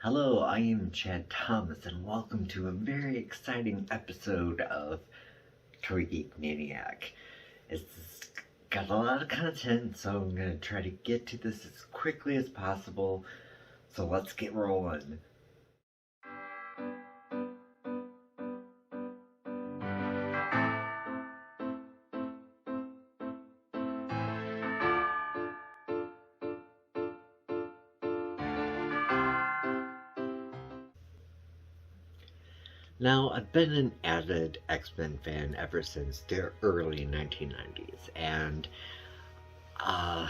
Hello, I am Chad Thomas, and welcome to a very exciting episode of Geek Maniac. It's got a lot of content, so I'm going to try to get to this as quickly as possible. So let's get rolling. Now, I've been an avid X-Men fan ever since the early 1990s, and uh,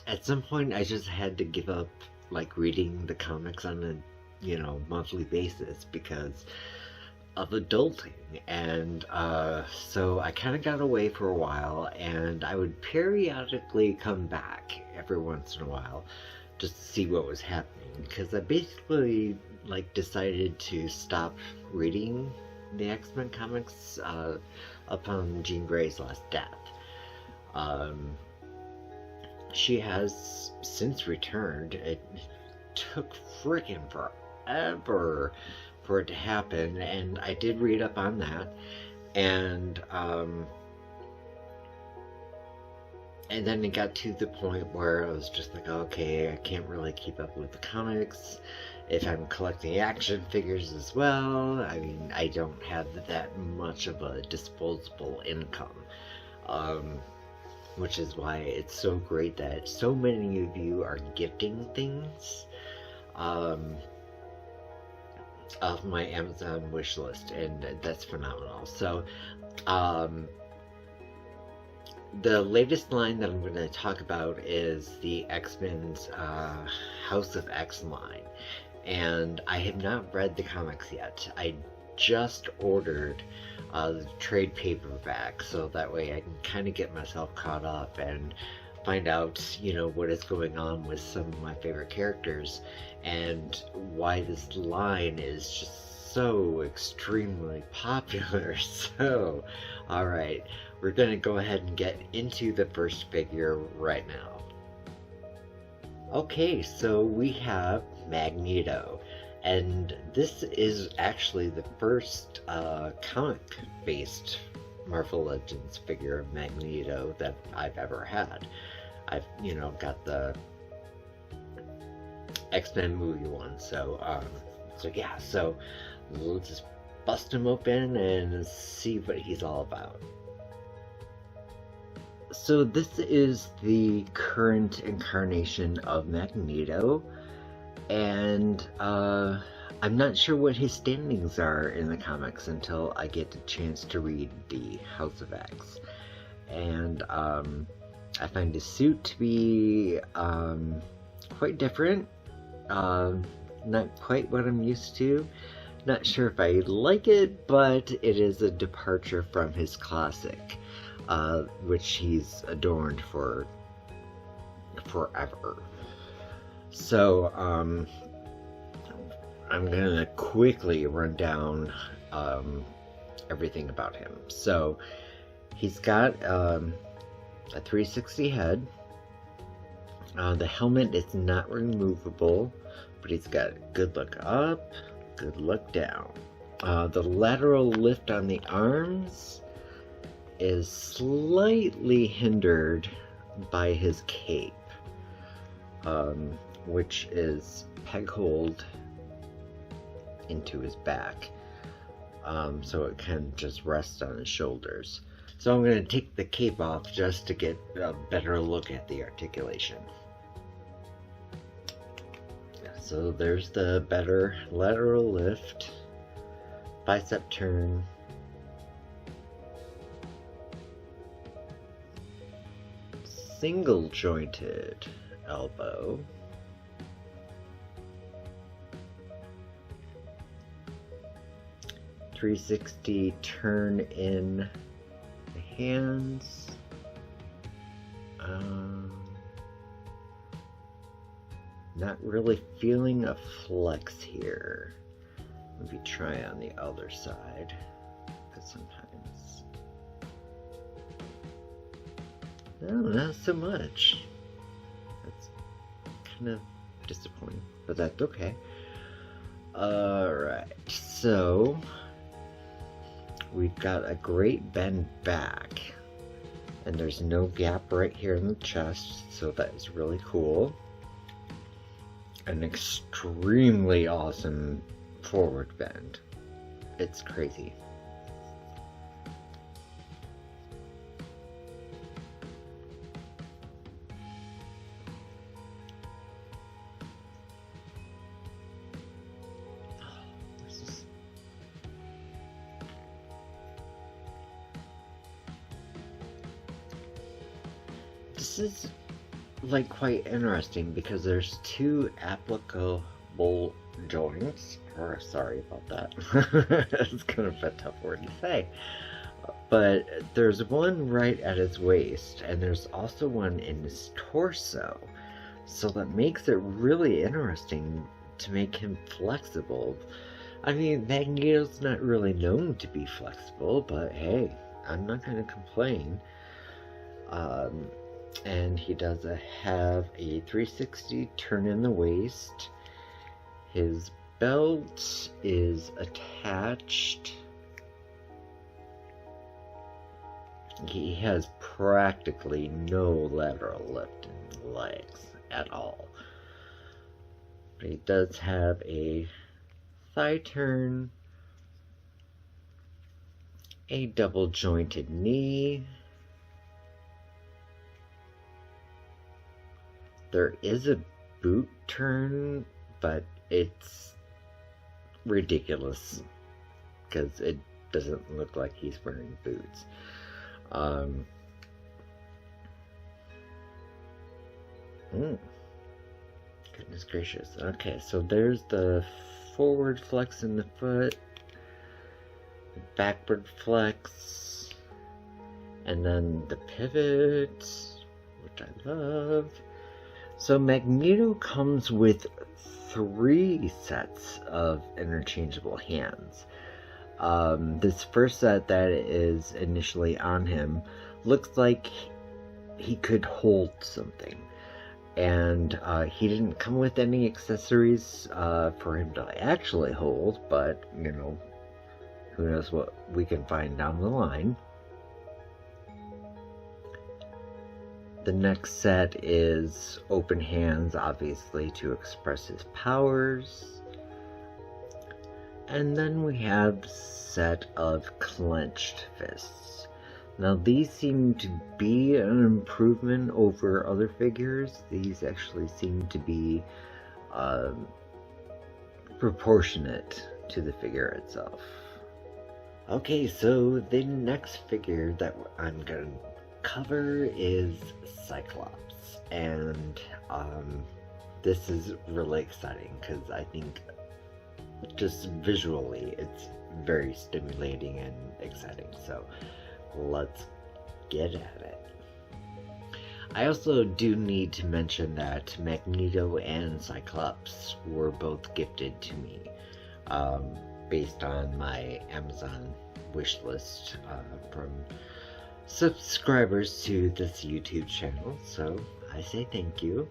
at some point I just had to give up reading the comics on a monthly basis because of adulting. And so I kind of got away for a while, and I would periodically come back every once in a while just to see what was happening, because I basically decided to stop reading the X-Men comics upon Jean Grey's last death. She has since returned. It took freaking forever for it to happen, and I did read up on that, and then it got to the point where I was just like, okay, I can't really keep up with the comics if I'm collecting action figures as well. I mean, I don't have that much of a disposable income, which is why it's so great that so many of you are gifting things of my Amazon wish list, and that's phenomenal. So the latest line that I'm going to talk about is the X-Men's House of X line, and I have not read the comics yet. I just ordered the trade paperback, so that way I can kind of get myself caught up and find out, what is going on with some of my favorite characters and why this line is just so extremely popular. So, alright, we're going to go ahead and get into the first figure right now. Okay, so we have Magneto, and this is actually the first comic-based Marvel Legends figure of Magneto that I've ever had. I've, got the X-Men movie one, so yeah, so we'll just bust him open and see what he's all about. So this is the current incarnation of Magneto, and I'm not sure what his standings are in the comics until I get a chance to read the House of X. And I find his suit to be quite different, not quite what I'm used to. Not sure if I like it, but it is a departure from his classic, which he's adorned for forever. So I'm gonna quickly run down everything about him. So he's got a 360 head. The helmet is not removable, but he's got good look up, good look down. The lateral lift on the arms is slightly hindered by his cape, which is peg-holed into his back, so it can just rest on his shoulders. So I'm going to take the cape off just to get a better look at the articulation. So there's the better lateral lift, bicep turn, single jointed elbow, .360 turn in the hands, not really feeling a flex here. Maybe try on the other side, because sometimes, no, not so much. That's kind of disappointing, but that's okay. Alright, so we've got a great bend back, and there's no gap right here in the chest, so that is really cool. An extremely awesome forward bend. It's crazy. This is like quite interesting because there's two applicable joints. Or sorry about that. It's kind of a tough word to say. But there's one right at his waist, and there's also one in his torso. So that makes it really interesting to make him flexible. I mean, Magneto's not really known to be flexible, but hey, I'm not going to complain. And he does have a 360 turn in the waist. His belt is attached. He has practically no lateral lift in the legs at all. But he does have a thigh turn, a double jointed knee. There is a boot turn, but it's ridiculous because it doesn't look like he's wearing boots. Goodness gracious. Okay, so there's the forward flex in the foot, the backward flex, and then the pivot, which I love. So Magneto comes with 3 sets of interchangeable hands. This first set that is initially on him looks like he could hold something. And he didn't come with any accessories for him to actually hold, but, you know, who knows what we can find down the line. The next set is open hands, obviously, to express his powers. And then we have a set of clenched fists. Now these seem to be an improvement over other figures. These actually seem to be proportionate to the figure itself. Okay, so the next figure that I'm going to cover is Cyclops, and this is really exciting because I think just visually it's very stimulating and exciting, so let's get at it. I also do need to mention that Magneto and Cyclops were both gifted to me based on my Amazon wish list from subscribers to this YouTube channel, so I say thank you.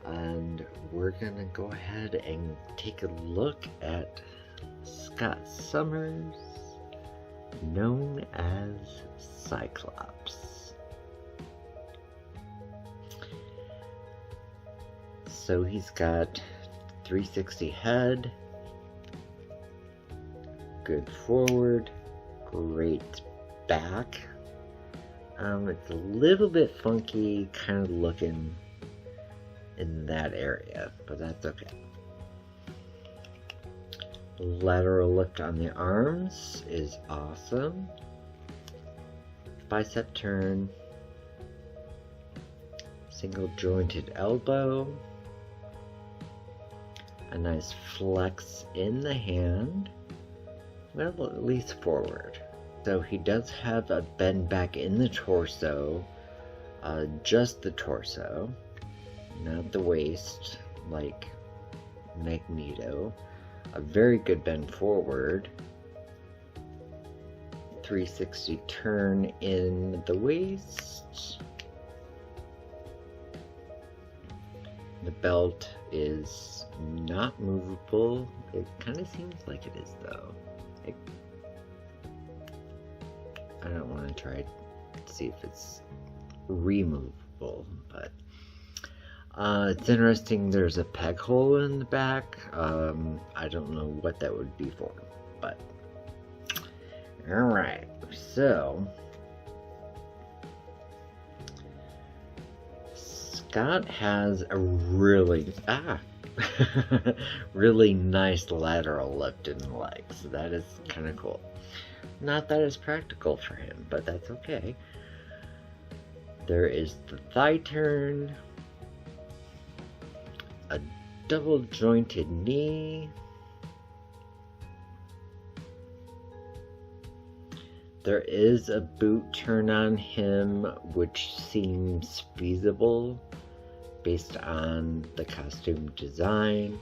And we're gonna go ahead and take a look at Scott Summers, known as Cyclops. So he's got 360 head, good forward, great back. It's a little bit funky kind of looking in that area, but that's okay. Lateral lift on the arms is awesome. Bicep turn, single jointed elbow, a nice flex in the hand, well, at least forward. So he does have a bend back in the torso, just the torso, not the waist like Magneto. A very good bend forward, 360 turn in the waist, The belt is not movable. It kind of seems like it is, though. I don't want to try to see if it's removable, but it's interesting. There's a peg hole in the back. I don't know what that would be for, but alright, so Scott has a really really nice lateral lift in the legs. So that is kind of cool. Not that it's practical for him, but that's okay. There is the thigh turn, a double jointed knee, there is a boot turn on him, which seems feasible based on the costume design.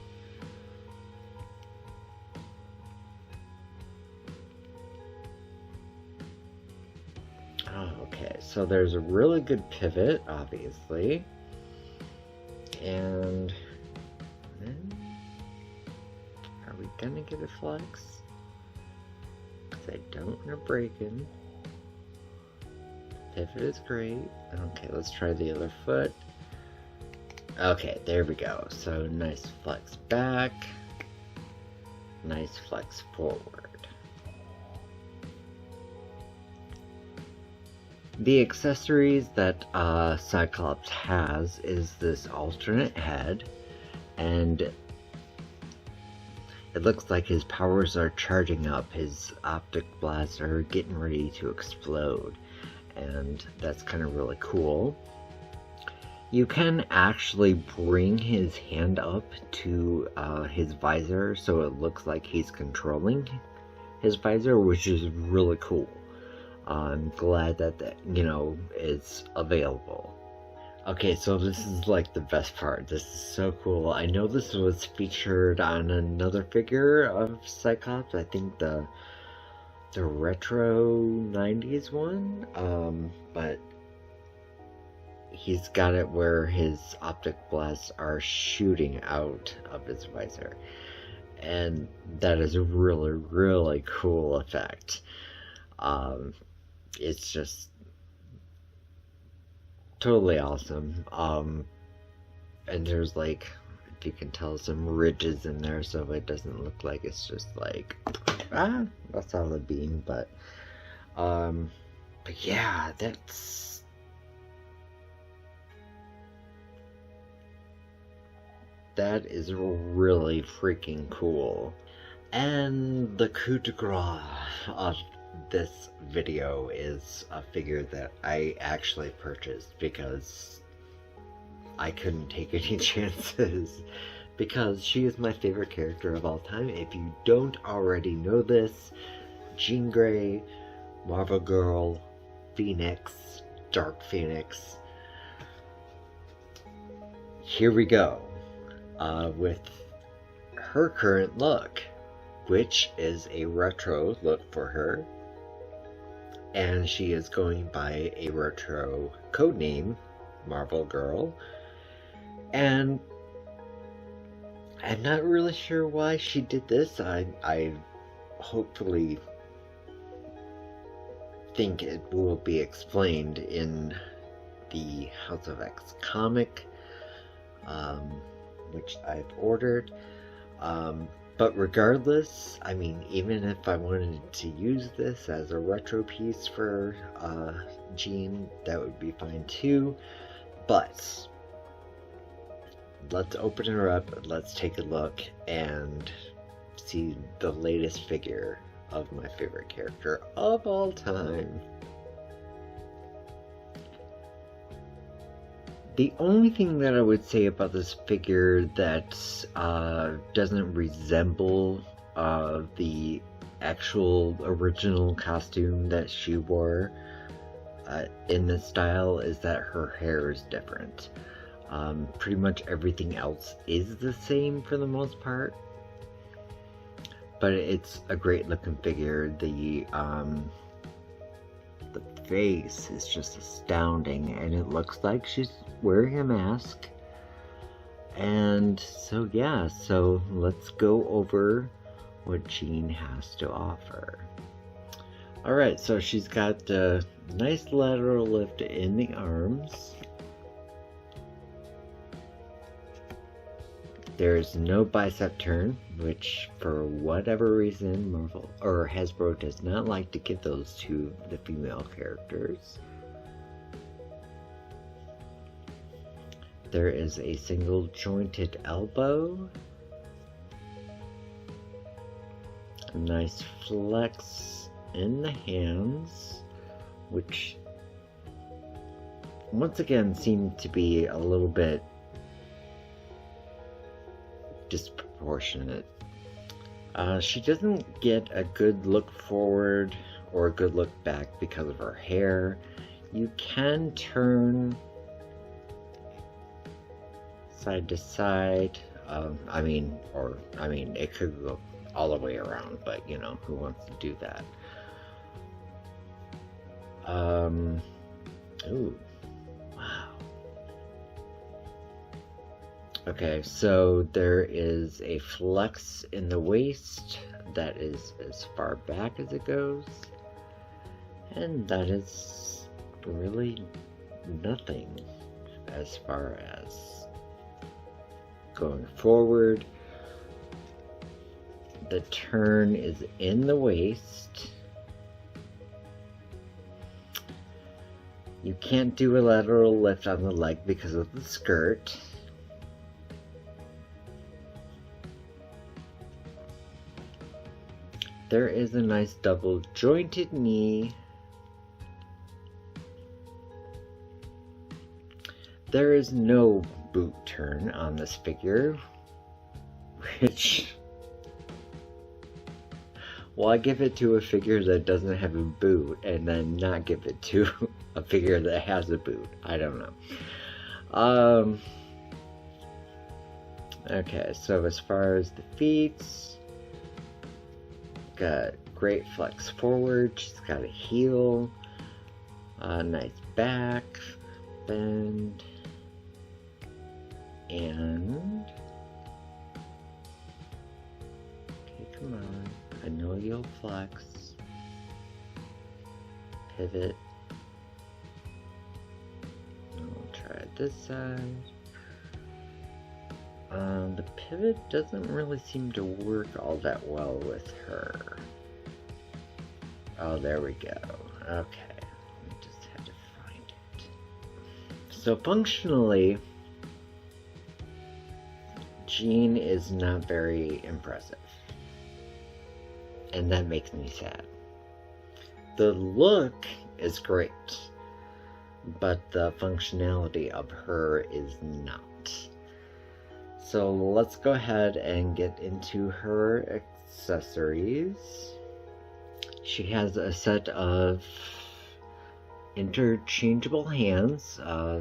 Okay, so there's a really good pivot, obviously. And then, are we gonna get a flex? Because I don't want to break him. Pivot is great. Okay, let's try the other foot. Okay, there we go. So nice flex back, nice flex forward. The accessories that Cyclops has is this alternate head, and it looks like his powers are charging up. His optic blasts are getting ready to explode, and that's kind of really cool. You can actually bring his hand up to his visor so it looks like he's controlling his visor, which is really cool. I'm glad that it's available. Okay, so this is like the best part. This is so cool. I know this was featured on another figure of Cyclops. I think the retro 90s one, but he's got it where his optic blasts are shooting out of his visor, and that is a really, really cool effect. It's just totally awesome. And there's, like, if you can tell, some ridges in there so it doesn't look like it's just like a solid beam, but yeah, that is really freaking cool. And the coup de grace of this video is a figure that I actually purchased because I couldn't take any chances, because she is my favorite character of all time. If you don't already know this, Jean Grey, Marvel Girl, Phoenix, Dark Phoenix. Here we go with her current look, which is a retro look for her. And she is going by a retro codename, Marvel Girl. And I'm not really sure why she did this. I hopefully think it will be explained in the House of X comic, which I've ordered. But regardless, I mean, even if I wanted to use this as a retro piece for Jean, that would be fine too. But let's open her up, let's take a look and see the latest figure of my favorite character of all time. The only thing that I would say about this figure that doesn't resemble the actual original costume that she wore in this style is that her hair is different. Pretty much everything else is the same for the most part, but it's a great looking figure. The face is just astounding, and it looks like she's wearing a mask, And so yeah, so let's go over what Jean has to offer. Alright, so she's got a nice lateral lift in the arms. There's no bicep turn, which for whatever reason Marvel or Hasbro does not like to give those to the female characters. There is a single jointed elbow. A nice flex in the hands, which once again seemed to be a little bit disproportionate. She doesn't get a good look forward or a good look back because of her hair. You can turn side to side. It could go all the way around, but you know, who wants to do that? Ooh, wow. Okay, so there is a flex in the waist that is as far back as it goes, and that is really nothing as far as going forward. The turn is in the waist. You can't do a lateral lift on the leg because of the skirt. There is a nice double jointed knee. There is no boot turn on this figure, which, well, I give it to a figure that doesn't have a boot and then not give it to a figure that has a boot. I don't know. Okay, so as far as the feet, got great flex forward. She's got a heel, nice back bend, and okay, come on. I know you'll flex. Pivot. I'll try this side. The pivot doesn't really seem to work all that well with her. Oh, there we go. Okay. I just had to find it. So functionally, Jean is not very impressive. And that makes me sad. The look is great, but the functionality of her is not. So let's go ahead and get into her accessories. She has a set of interchangeable hands.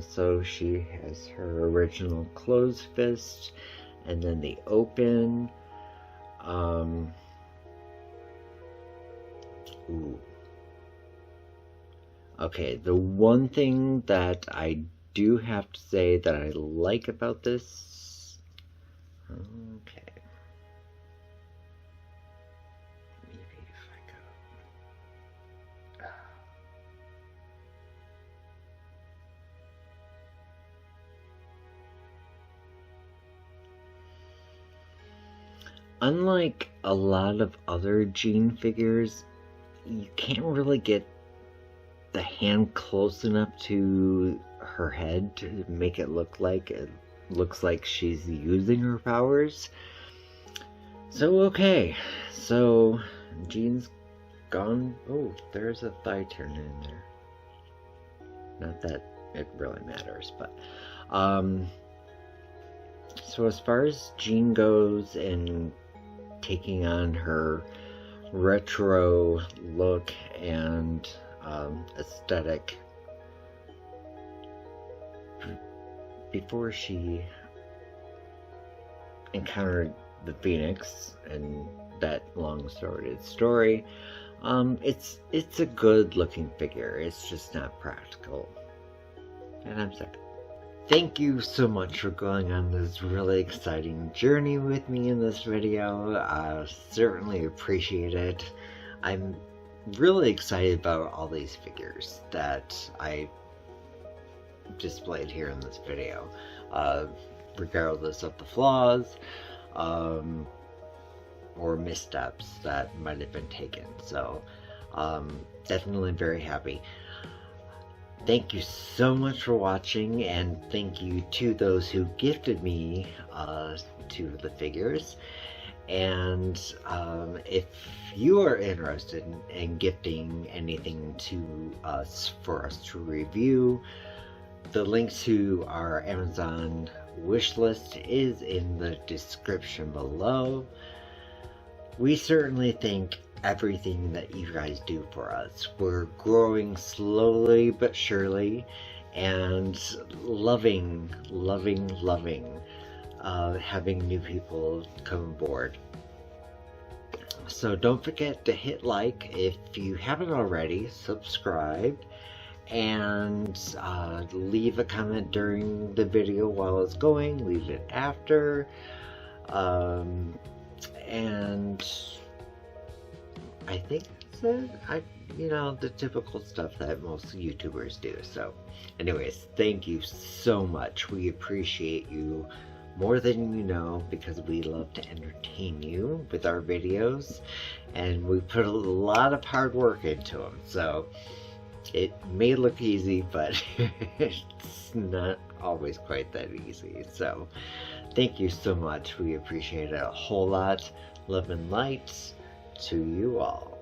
So she has her original closed fist and then the open. Ooh. Okay, the one thing that I do have to say that I like about this. Okay. Maybe if I go. Unlike a lot of other Jean figures, you can't really get the hand close enough to her head to make it look like looks like she's using her powers. So okay, so Jean's gone. Oh, there's a thigh turn in there. Not that it really matters, but so as far as Jean goes and taking on her retro look and aesthetic, before she encountered the Phoenix and that long storied story, it's a good looking figure. It's just not practical, and I'm sick. Thank you so much for going on this really exciting journey with me in this video. I certainly appreciate it. I'm really excited about all these figures that I displayed here in this video, regardless of the flaws or missteps that might have been taken. So definitely very happy. Thank you so much for watching, and thank you to those who gifted me to the figures. And if you are interested in gifting anything to us for us to review, the link to our Amazon wish list is in the description below. We certainly thank everything that you guys do for us. We're growing slowly but surely, and loving having new people come aboard. So don't forget to hit like if you haven't already, subscribe, and leave a comment during the video while it's going, leave it after, and I think that's it. The typical stuff that most YouTubers do. So anyways, thank you so much. We appreciate you more than you know, because we love to entertain you with our videos, and we put a lot of hard work into them. So it may look easy, but it's not always quite that easy. So thank you so much. We appreciate it a whole lot. Love and light to you all.